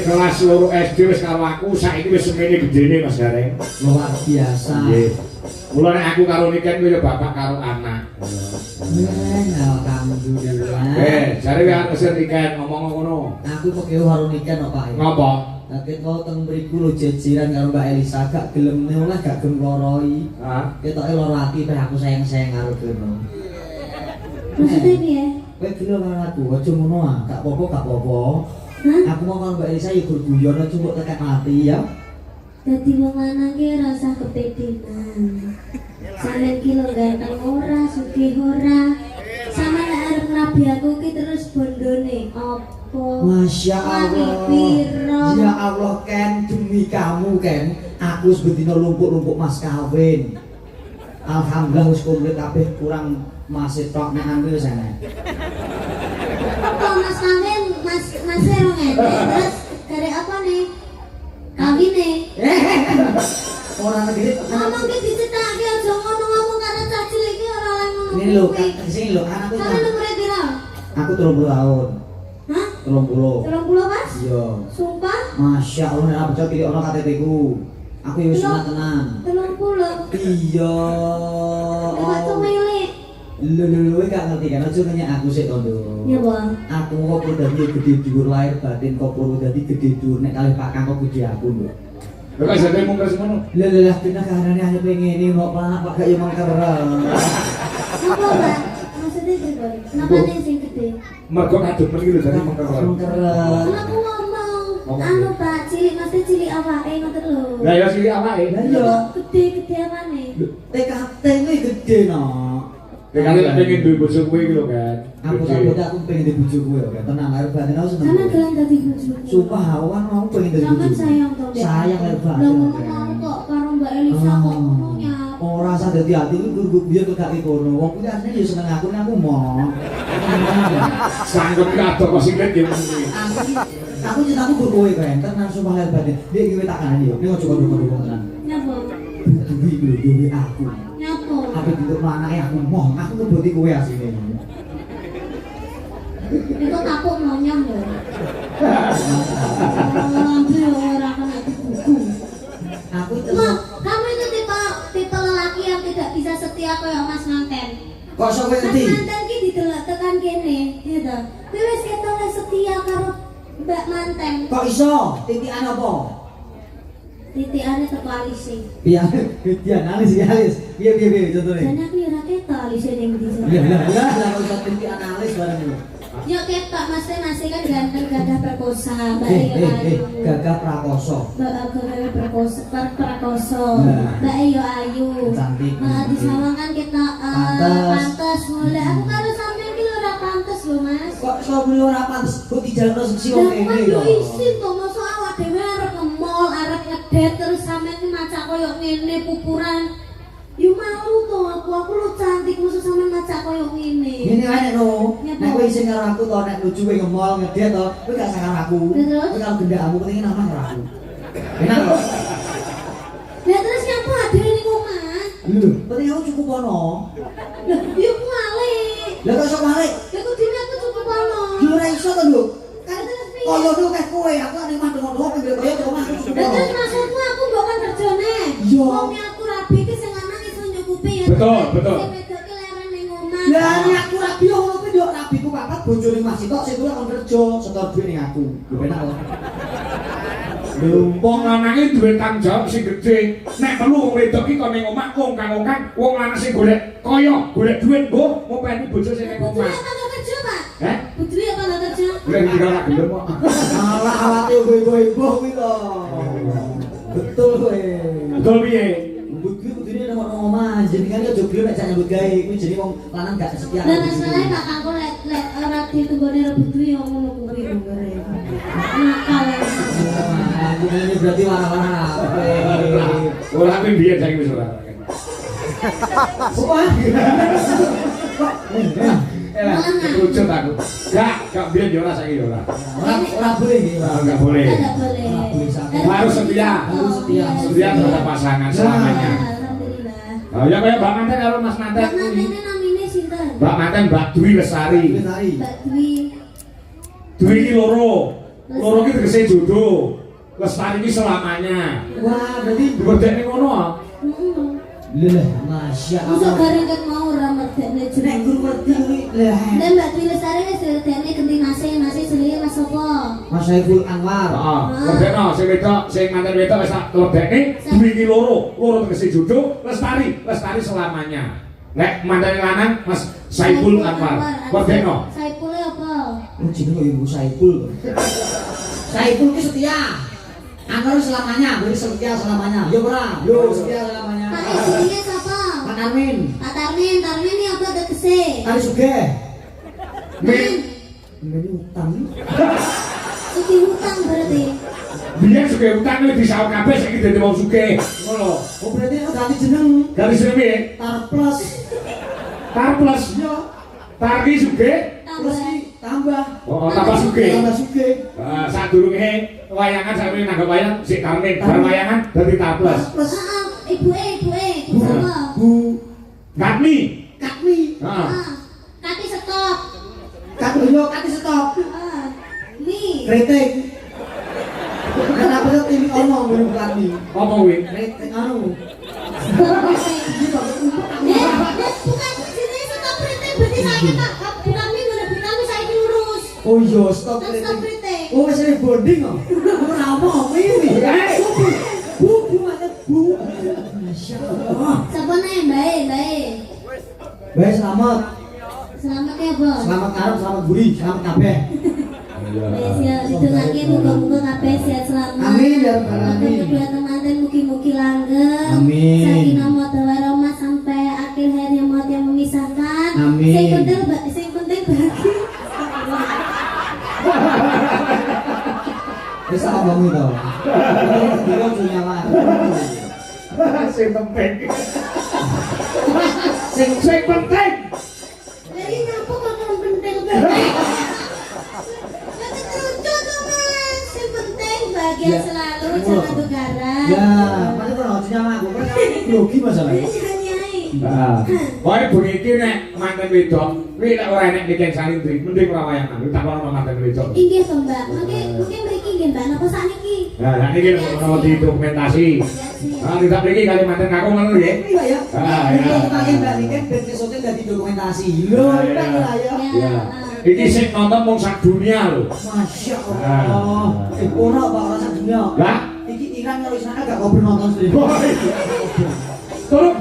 kelas loro SD wis karo aku saiki wis semene gedene Mas Gareng. Luar biasa. Nggih. Mula nek aku karo Niken kuwi ya bapak karo anak. Alhamdulillah. Jare wae arep sing Niken ngomong ngono. Aku kok kewu karo Niken kok Pak. Ngopo? Nek kok teng mriku lho jejeran karo Mbak Elisa gak gelem oleh gak gemloroi. Hah? Ketoke loro ati peh aku sayang-sayang karo kene. Maksudnya piye? Kowe gelo karo aku, aja ngono ah. Gak apa-apa, gak apa-apa. Aku mau karo Mbak Elisa ya guyon aja kok tekan mati ya. Dadi wong lanang ki ora usah kepedenan. Sampeyan ki lho ganteng ora, sugih ora. Sampeyan nek arep ngrabi aku ki terus bondone apa? Masya Allah. Ya Allah Ken, demi kamu Ken, aku sebetulnya lumpuk-lumpuk mas kawin. Alhamdulillah wis komplit kabeh kurang masih tok nek ambil sana. Apa mas kawin, mas ero ngene. Terus dari apa nih? Kawine. Orang negeri Ngomong ki dicetake aja ngono ngomong karo cah cilik ki ora oleh ngono. ini lho, sini lho, anakku Sampeyan umure pira? aku 30 tahun. Hah? 30. 30 Mas? Iya. Sumpah? Masya Allah, nek aku pilih ono KTP ku. Aku wis sunat tenan. 30. Iya. Nek tuh milik. Lho gak ngerti kan aja nanya aku sik to, Nduk. Ya, Bang. Aku kok perlu dadi gede dhuwur lahir batin kok perlu dadi gede dhuwur nek kalih Pak Kang kok gede aku, Nduk. Lha kok jane mung karo ngono? Lah kena kahanane hanya pengen ini kok Pak gak yo mangkeren. Apa, Mbak? Maksudnya gimana? Kenapa nih sing gede? Mergo kadung pergi lho jane mengkeren. Mangkeren. Kan aku ngomong, anu Pak, cilik mesti cilik awake ngoten lho. Lah ya sing awake. Lah iya. Gede apane? TKT kuwi gede no. Dekane tak pengen duwe bojo kuwi iki lho kan. Aku aku pengen di bojo kuwi kan. Tenang lahir batin aku seneng. Sampe gelang dadi bojo. Sumpah awan mau pengen di bojo. Sampe sayang to, Dek. Sayang lahir Lah batin. ngono mau kok karo Mbak Elisa kok ngononya. Ora usah dadi ati ku gurgu biar kok gak kono. Wong kuwi asline yo seneng aku nek aku mau. Sanggup katok kok sing gede kuwi. Aku cintaku gur kowe kan. Tenan sumpah lahir batin. Dek iki tak kanani yo. Ning ojo kono-kono tenan. Nyapa? Duwi lho duwe aku. Nyapa? Apa dituk anake aku moh. Aku ngeboti kowe asline. Itu tapuk monyong lho. Lambe ora kena dibuku. Aku Ma, kamu itu tipe lelaki yang tidak bisa setia kayak Mas Manten. kok sok Mas ngerti? Manten ki didelok tekan kene, ya ta. Kuwi wis ketok setia karo Mbak Manten. Kok iso? Titikan apa? Titikane teko alise. Biar alis piye contone. Jane aku ya ora ketok alise ning ndi. Lah kok titikan alis bareng lho. Yo ketok Mas kan ganteng gadah perkosa, Mbak Ayu Ayu. Gagah prakoso. Mbak perkosa, prakoso. Nah. Mbak Ayu Ayu. Cantik. Mbak di sawang kan kita Pantes. pantes mulai. Aku karo sampeyan ki ora pantes lho, Mas. Kok iso muni ora pantes kok dijalno seksi wong Lah kene yo yo. isin to mosok awak dhewe arep nge-mall, arep ngedet terus sampeyan ki macak koyo ngene pupuran. Yo malu to aku lu cantik mosok sampeyan macak koyo ngene. Ngene wae nek no. Nek kowe isin karo aku to nek lucu kowe nge-mall ngedet to, kowe gak sakar aku. Terus? Kowe kalau gendakmu penting nama karo aku. Enak kok. Lah terus nyapa dhewe ning omah? Lho, penting aku cukup ono. Lah yo kuali. Lah kok iso balik? Ya kudune aku cukup ono. Yo ora iso to, Nduk. Kan terus piye? Kaya dulu kayak kowe, aku nek mah ngono pengen kaya to omah. Lah terus maksudmu aku mbok kan kerjane. Iya. Wong aku rabi ki sing lanang iso njuk ngompe ya. Betul, betul. Sing wedok ki leren ning omah. Lah nek aku rabi ngono kuwi yo rabiku papat bojone Mas Ito sing kuwi kon kerja setor duit ning aku. Yo penak kok. Wong lanange duwe tanggung jawab sing gedhe. Nek perlu wong wedok iki kon ning omah kongkang-kongkang, wong lanang sing golek kaya, golek duit mbok ngopeni bojo sing ning Putri omah. apa nggak kerja, Pak? Heh? Putri apa nggak kerja? Lha iki ora gelem kok. Alah awake ibu-ibu kuwi to. Betul kowe. Betul piye? Mbut kuwi kudune nang omah jenengan yo joglo nek jak nyambut gawe kuwi jenenge wong lanang gak setia. Lah masalahnya Pak Kangko lek ora ditunggone rebut duwe yo ngono kuwi ngene. Nakal. Ini berarti warna-warna. Ora tapi biyen saiki wis ora. Wah. Elah, lucu aku. Gak biyen yo ora saiki yo ora. Ora boleh iki. Enggak boleh. Enggak boleh. Harus setia. Harus setia. Setia terhadap pasangan selamanya. Alhamdulillah. Oh ya kayak Mbak Manten karo Mas Manten Mbak kuwi. Manten namine sinten? Mbak Manten Mbak Dwi Lestari. Mbak Dwi. Dwi iki loro. Loro iki tegese jodoh. Lestari iki selamanya. Wah, berarti Digordekne ngono ah. Heeh. leh Masya Masa Allah. bareng ket mau ora merdekne Nek jeneng guru ngerti kuwi leh. Dan Mbak Dwi Lestari wis diredekne ganti nasi jenenge Mas sapa? Mas Saiful Anwar. Heeh. Lordekno sing wedok, sing manten wedok wis tak lordekne. Dwi iki loro. Loro tegese jodoh. Lestari selamanya. Nek manten lanang Mas Saiful Anwar. Lordekno. Saiful apa? Oh, jenenge Ibu Saiful. Saiful ki setia. Anwar selamanya, berarti setia selamanya. Yo ora, yo setia selamanya. Pak istrinya siapa? Pak Armin. Pak Tarmin ini apa tegese? Kali sugih. Min Ini utang. Iki hutang berarti. biyen sugih utang lebih sawo kabeh saiki dadi wong sugih. Ngono. Oh, berarti ganti jeneng. Garis piye? Tar plus. Tar plus. Yo. Tar iki sugih. Plus iki tambah. Oh, tambah sugih. Tambah sugih. Sadurunge wayangan sampe nanggep wayang sik Tarmin. Bar wayangan dadi tar plus. Plus. Ibuke ibu sapa? Bu Katmi. Katmi. Heeh. Kati stop. Katmi yo kati stop. Mi. Kritik. Kenapa tuh ini omong belum Katmi? Apa kuwi? Kritik anu. Bukan sini stop kritik berarti saya Pak. Bukan mi udah berkami saya lurus. Oh iya, stop Stop kritik. kritik. Oh, wis ini bonding kok. Ora omong ini. Bu mana bu? Masya Allah. Siapa nih? Baik. Baik, selamat. Selamat ya, Bos. Selamat ngarep, selamat buri, selamat kabeh. Siap, ditungake muga-muga kabeh sehat selamat. Amin, ya Rabbal Amin. alamin. Kedua teman-teman mugi-mugi langgeng. Amin. Sakinah mawaddah warahmah sampai akhir hayat yang maut yang memisahkan. Amin. Sing penting bahagia. Wis omong itu. Dia punya lah. Sing penting. Sing penting. Jadi ngapa kok yang penting? Lucu tuh Mas. Sing penting bahagia Ya. selalu, jangan tukaran. Ya, masih pernah nyala aku kan grogi masalahnya. Nyai. Nah, wae bengi iki nek manten wedok, kuwi nek ora enek diken salindri, mending ora wayangan. Tak ono manten wedok. Inggih to Mbak. Mungkin mriki nggih Mbak. Napa sakniki? Nah, niki ono dokumentasi. Ah, tidak mriki kali manten aku ngono nggih. Iya ya. Ah, Ini ya. kemarin Mbak Niken ben kesotnya dari dokumentasi. Lho, tak lah ya. Ya. Iki sing nonton mung sak dunia lho. Masya Allah. Ora Pak ora sak dunia. Lah, Iki Iran karo Israel gak kau nonton sendiri. turun.